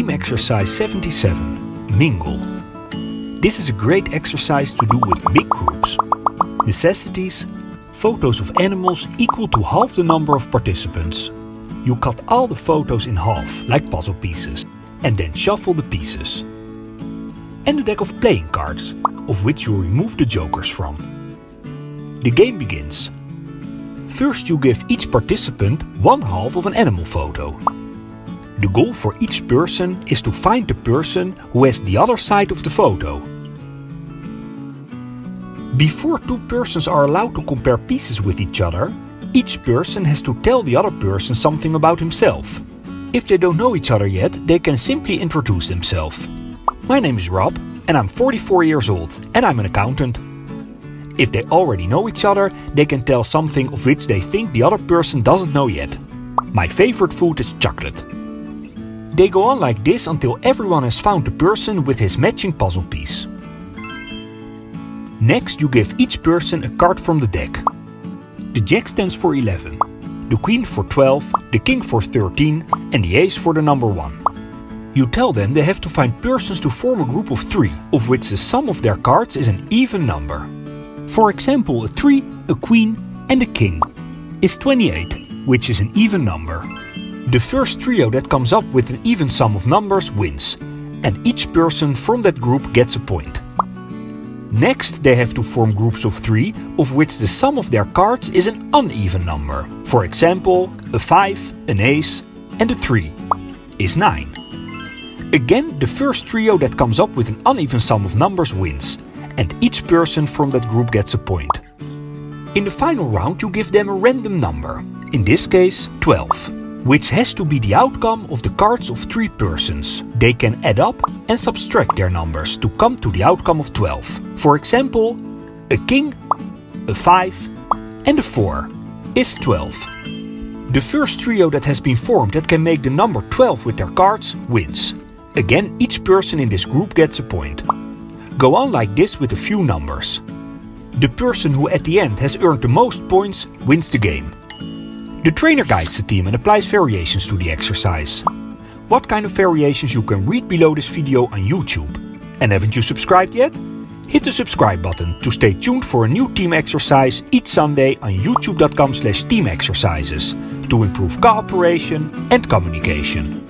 Team Exercise 77, Mingle. This is a great exercise to do with big groups. Necessities: photos of animals equal to half the number of participants. You cut all the photos in half, like puzzle pieces, and then shuffle the pieces. And a deck of playing cards, of which you remove the jokers from. The game begins. First you give each participant one half of an animal photo. The goal for each person is to find the person who has the other side of the photo. Before two persons are allowed to compare pieces with each other, each person has to tell the other person something about himself. If they don't know each other yet, they can simply introduce themselves. My name is Rob and I'm 44 years old and I'm an accountant. If they already know each other, they can tell something of which they think the other person doesn't know yet. My favorite food is chocolate. They go on like this until everyone has found the person with his matching puzzle piece. Next you give each person a card from the deck. The Jack stands for 11, the Queen for 12, the King for 13 and the Ace for the number 1. You tell them they have to find persons to form a group of 3, of which the sum of their cards is an even number. For example, a 3, a Queen and a King is 28, which is an even number. The first trio that comes up with an even sum of numbers wins, and each person from that group gets a point. Next they have to form groups of 3, of which the sum of their cards is an uneven number. For example, a 5, an Ace and a 3 is 9. Again, the first trio that comes up with an uneven sum of numbers wins, and each person from that group gets a point. In the final round you give them a random number, in this case 12. Which has to be the outcome of the cards of 3 persons. They can add up and subtract their numbers to come to the outcome of 12. For example, a King, a 5 and a 4 is 12. The first trio that has been formed that can make the number 12 with their cards wins. Again, each person in this group gets a point. Go on like this with a few numbers. The person who at the end has earned the most points wins the game. The trainer guides the team and applies variations to the exercise. What kind of variations you can read below this video on YouTube. And haven't you subscribed yet? Hit the subscribe button to stay tuned for a new team exercise each Sunday on youtube.com/teamexercises to improve cooperation and communication.